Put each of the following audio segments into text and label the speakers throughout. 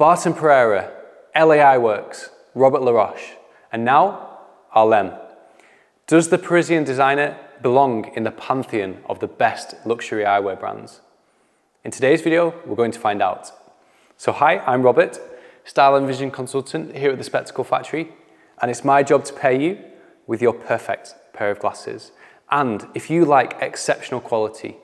Speaker 1: Barton Pereira, LA Eyeworks, Robert Laroche, and now AHLEM. Does the Parisian designer belong in the pantheon of the best luxury eyewear brands? In today's video, we're going to find out. So hi, I'm Robert, Style and Vision Consultant here at the Spectacle Factory, and it's my job to pair you with your perfect pair of glasses. And if you like exceptional quality,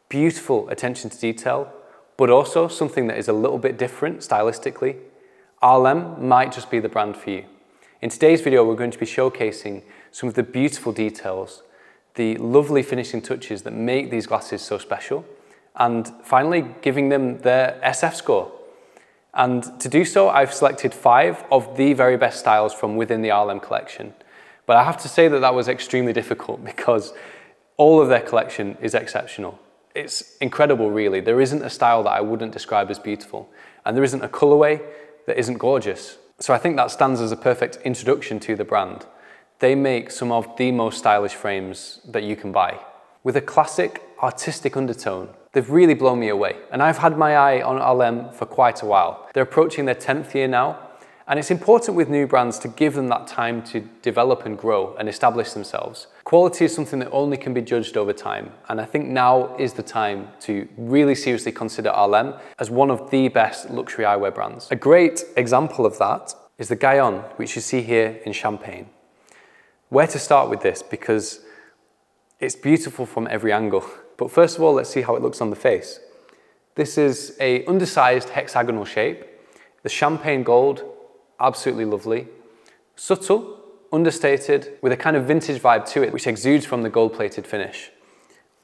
Speaker 1: beautiful attention to detail, but also something that is a little bit different stylistically, AHLEM might just be the brand for you. In today's video, we're going to be showcasing some of the beautiful details, the lovely finishing touches that make these glasses so special, and finally giving them their SF score. And to do so, I've selected 5 of the very best styles from within the AHLEM collection. But I have to say that that was extremely difficult because all of their collection is exceptional. It's incredible, really. There isn't a style that I wouldn't describe as beautiful, and there isn't a colorway that isn't gorgeous. So I think that stands as a perfect introduction to the brand. They make some of the most stylish frames that you can buy. With a classic, artistic undertone, they've really blown me away. And I've had my eye on AHLEM for quite a while. They're approaching their 10th year now, and it's important with new brands to give them that time to develop and grow and establish themselves. Quality is something that only can be judged over time, and I think now is the time to really seriously consider AHLEM as one of the best luxury eyewear brands. A great example of that is the Guyon, which you see here in Champagne. Where to start with this, because it's beautiful from every angle. But first of all, let's see how it looks on the face. This is an undersized hexagonal shape. The champagne gold, absolutely lovely. Subtle, understated, with a kind of vintage vibe to it, which exudes from the gold-plated finish.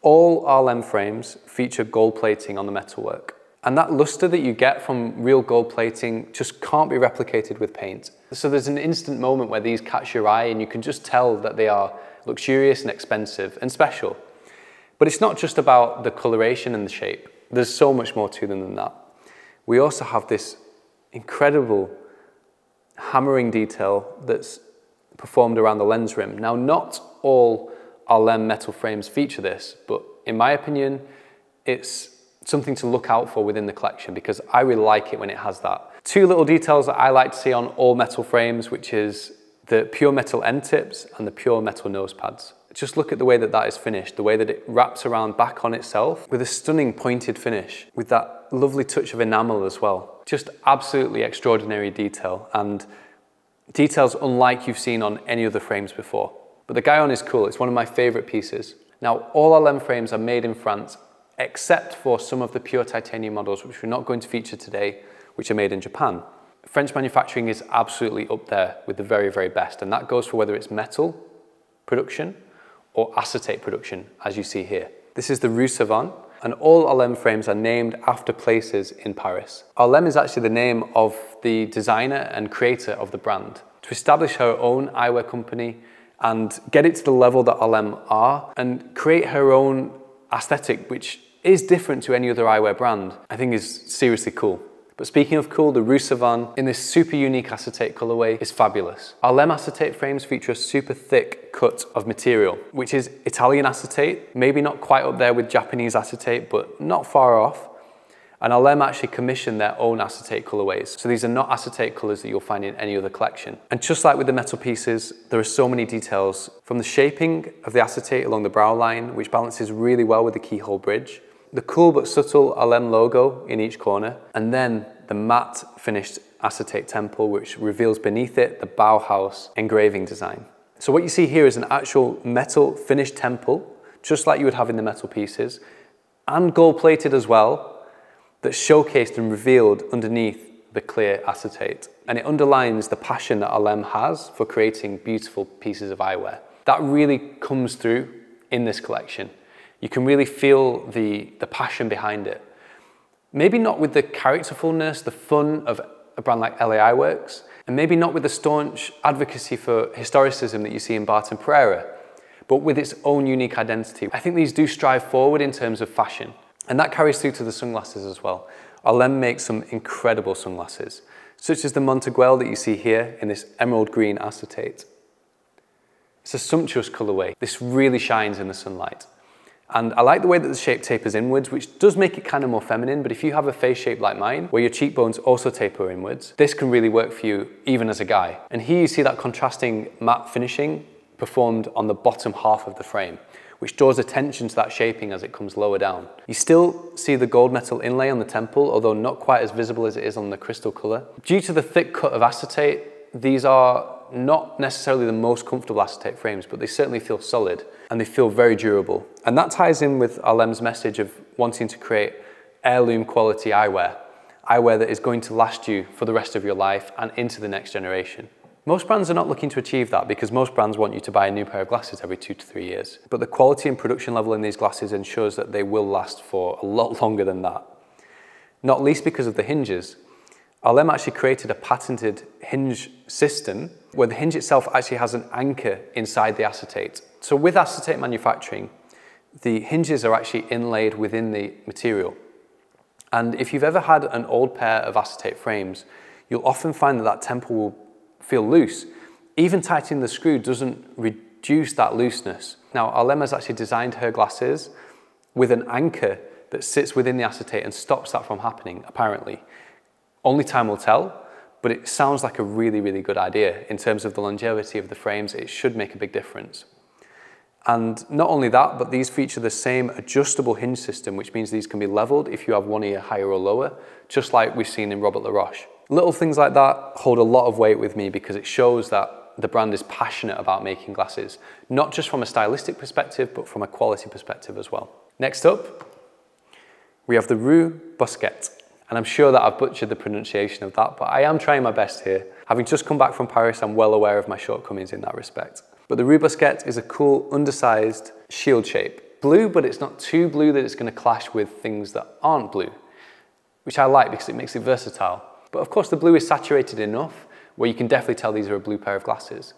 Speaker 1: All AHLEM frames feature gold plating on the metalwork. And that luster that you get from real gold plating just can't be replicated with paint. So there's an instant moment where these catch your eye and you can just tell that they are luxurious and expensive and special. But it's not just about the coloration and the shape. There's so much more to them than that. We also have this incredible hammering detail that's performed around the lens rim. Now, not all AHLEM metal frames feature this, but in my opinion, it's something to look out for within the collection because I really like it when it has that. 2 little details that I like to see on all metal frames, which is the pure metal end tips and the pure metal nose pads. Just look at the way that that is finished, the way that it wraps around back on itself with a stunning pointed finish, with that lovely touch of enamel as well. Just absolutely extraordinary detail, and details unlike you've seen on any other frames before. But the Guyon is cool, it's one of my favorite pieces. Now, all AHLEM frames are made in France, except for some of the pure titanium models, which we're not going to feature today, which are made in Japan. French manufacturing is absolutely up there with the very, very best, and that goes for whether it's metal production or acetate production, as you see here. This is the rouxbosquet, and all AHLEM frames are named after places in Paris. AHLEM is actually the name of the designer and creator of the brand. To establish her own eyewear company and get it to the level that AHLEM are and create her own aesthetic, which is different to any other eyewear brand, I think is seriously cool. But speaking of cool, the rouxbosquet in this super unique acetate colorway is fabulous. AHLEM acetate frames feature a super thick cut of material, which is Italian acetate, maybe not quite up there with Japanese acetate, but not far off. And AHLEM actually commissioned their own acetate colorways. So these are not acetate colors that you'll find in any other collection. And just like with the metal pieces, there are so many details from the shaping of the acetate along the brow line, which balances really well with the keyhole bridge, the cool but subtle AHLEM logo in each corner, and then the matte finished acetate temple, which reveals beneath it the Bauhaus engraving design. So what you see here is an actual metal finished temple, just like you would have in the metal pieces, and gold plated as well, that's showcased and revealed underneath the clear acetate. And it underlines the passion that AHLEM has for creating beautiful pieces of eyewear. That really comes through in this collection. You can really feel the passion behind it. Maybe not with the characterfulness, the fun of a brand like LA Eyeworks, and maybe not with the staunch advocacy for historicism that you see in Barton Pereira, but with its own unique identity. I think these do strive forward in terms of fashion, and that carries through to the sunglasses as well. AHLEM makes some incredible sunglasses, such as the monteguel that you see here in this emerald green acetate. It's a sumptuous colorway. This really shines in the sunlight. And I like the way that the shape tapers inwards, which does make it kind of more feminine, but if you have a face shape like mine, where your cheekbones also taper inwards, this can really work for you even as a guy. And here you see that contrasting matte finishing performed on the bottom half of the frame, which draws attention to that shaping as it comes lower down. You still see the gold metal inlay on the temple, although not quite as visible as it is on the crystal colour. Due to the thick cut of acetate, these are not necessarily the most comfortable acetate frames, but they certainly feel solid and they feel very durable. And that ties in with AHLEM's message of wanting to create heirloom quality eyewear. Eyewear that is going to last you for the rest of your life and into the next generation. Most brands are not looking to achieve that because most brands want you to buy a new pair of glasses every 2 to 3 years. But the quality and production level in these glasses ensures that they will last for a lot longer than that. Not least because of the hinges. AHLEM actually created a patented hinge system where the hinge itself actually has an anchor inside the acetate. So with acetate manufacturing, the hinges are actually inlaid within the material. And if you've ever had an old pair of acetate frames, you'll often find that that temple will feel loose. Even tightening the screw doesn't reduce that looseness. Now, AHLEM has actually designed her glasses with an anchor that sits within the acetate and stops that from happening, apparently. Only time will tell, but it sounds like a really, really good idea. In terms of the longevity of the frames, it should make a big difference. And not only that, but these feature the same adjustable hinge system, which means these can be leveled if you have one ear higher or lower, just like we've seen in Robert Laroche. Little things like that hold a lot of weight with me because it shows that the brand is passionate about making glasses, not just from a stylistic perspective, but from a quality perspective as well. Next up, we have the rouxbosquet. And I'm sure that I've butchered the pronunciation of that, but I am trying my best here. Having just come back from Paris, I'm well aware of my shortcomings in that respect. But the rouxbosquet is a cool, undersized shield shape. Blue, but it's not too blue that it's going to clash with things that aren't blue, which I like because it makes it versatile. But of course the blue is saturated enough where you can definitely tell these are a blue pair of glasses.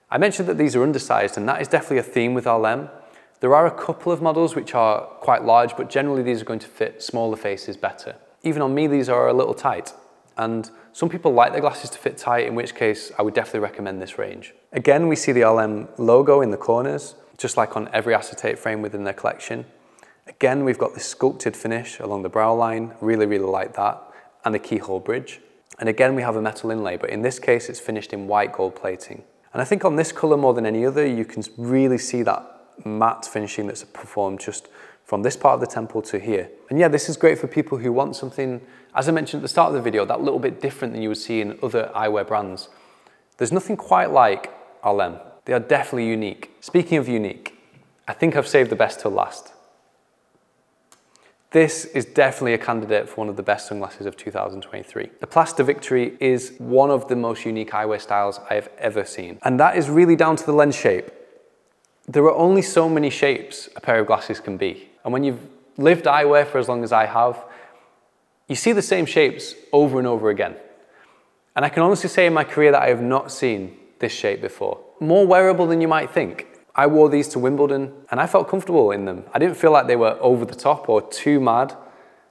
Speaker 1: I mentioned that these are undersized, and that is definitely a theme with AHLEM. There are a couple of models which are quite large, but generally these are going to fit smaller faces better. Even on me, these are a little tight. And some people like their glasses to fit tight, in which case I would definitely recommend this range. Again, we see the AHLEM logo in the corners, just like on every acetate frame within their collection. Again, we've got this sculpted finish along the brow line, really, really like that, and the keyhole bridge. And again, we have a metal inlay, but in this case, it's finished in white gold plating. And I think on this color more than any other, you can really see that matte finishing that's performed just from this part of the temple to here. And yeah, this is great for people who want something, as I mentioned at the start of the video, that little bit different than you would see in other eyewear brands. There's nothing quite like AHLEM. They are definitely unique. Speaking of unique, I think I've saved the best till last. This is definitely a candidate for one of the best sunglasses of 2023. The plastervictory is one of the most unique eyewear styles I have ever seen. And that is really down to the lens shape. There are only so many shapes a pair of glasses can be. And when you've lived eyewear for as long as I have, you see the same shapes over and over again. And I can honestly say in my career that I have not seen this shape before. More wearable than you might think. I wore these to Wimbledon and I felt comfortable in them. I didn't feel like they were over the top or too mad.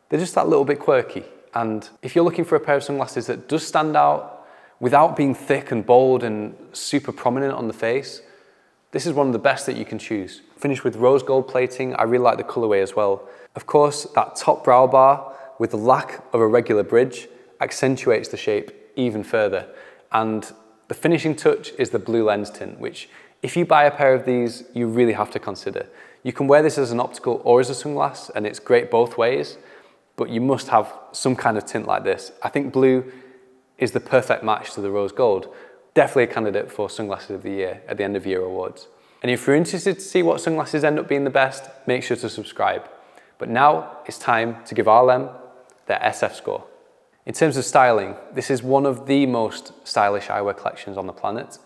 Speaker 1: They're just that little bit quirky. And if you're looking for a pair of sunglasses that does stand out without being thick and bold and super prominent on the face, this is one of the best that you can choose. Finished with rose gold plating, I really like the colorway as well. Of course, that top brow bar with the lack of a regular bridge accentuates the shape even further. And the finishing touch is the blue lens tint, which if you buy a pair of these, you really have to consider. You can wear this as an optical or as a sunglass, and it's great both ways, but you must have some kind of tint like this. I think blue is the perfect match to the rose gold. Definitely a candidate for Sunglasses of the Year at the end of year awards. And if you're interested to see what sunglasses end up being the best, make sure to subscribe. But now it's time to give AHLEM their SF score. In terms of styling, this is one of the most stylish eyewear collections on the planet.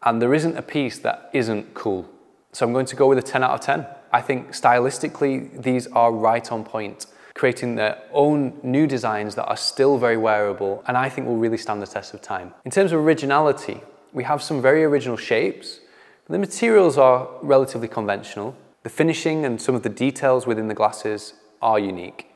Speaker 1: And there isn't a piece that isn't cool. So I'm going to go with a 10 out of 10. I think stylistically, these are right on point, creating their own new designs that are still very wearable and I think will really stand the test of time. In terms of originality, we have some very original shapes, but the materials are relatively conventional. The finishing and some of the details within the glasses are unique.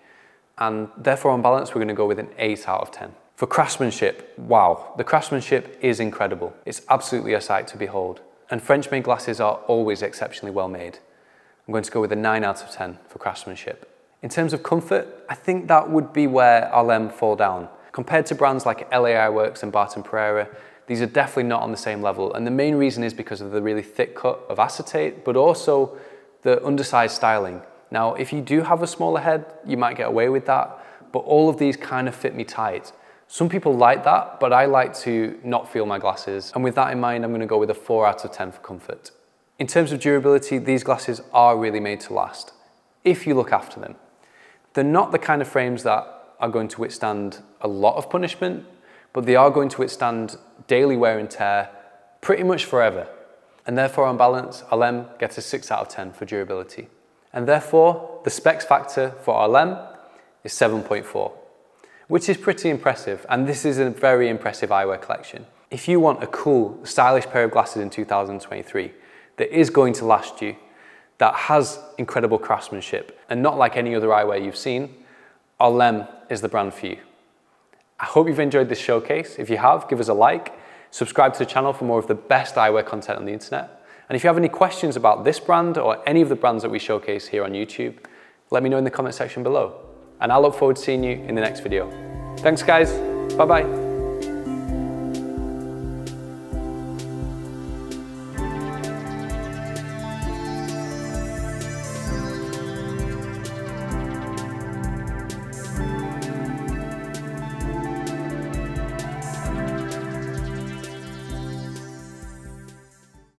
Speaker 1: And therefore on balance, we're going to go with an 8 out of 10. For craftsmanship, wow, the craftsmanship is incredible. It's absolutely a sight to behold. And French-made glasses are always exceptionally well made. I'm going to go with a 9 out of 10 for craftsmanship. In terms of comfort, I think that would be where AHLEM fall down. Compared to brands like LA Eyeworks and Barton Pereira, these are definitely not on the same level, and the main reason is because of the really thick cut of acetate, but also the undersized styling. Now, if you do have a smaller head, you might get away with that, but all of these kind of fit me tight. Some people like that, but I like to not feel my glasses, and with that in mind, I'm going to go with a 4 out of 10 for comfort. In terms of durability, these glasses are really made to last, if you look after them. They're not the kind of frames that are going to withstand a lot of punishment, but they are going to withstand daily wear and tear pretty much forever. And therefore, on balance, AHLEM gets a 6 out of 10 for durability. And therefore, the specs factor for AHLEM is 7.4, which is pretty impressive. And this is a very impressive eyewear collection. If you want a cool, stylish pair of glasses in 2023 that is going to last you, that has incredible craftsmanship, and not like any other eyewear you've seen, AHLEM is the brand for you. I hope you've enjoyed this showcase. If you have, give us a like, subscribe to the channel for more of the best eyewear content on the internet. And if you have any questions about this brand or any of the brands that we showcase here on YouTube, let me know in the comment section below. And I look forward to seeing you in the next video. Thanks guys, bye-bye.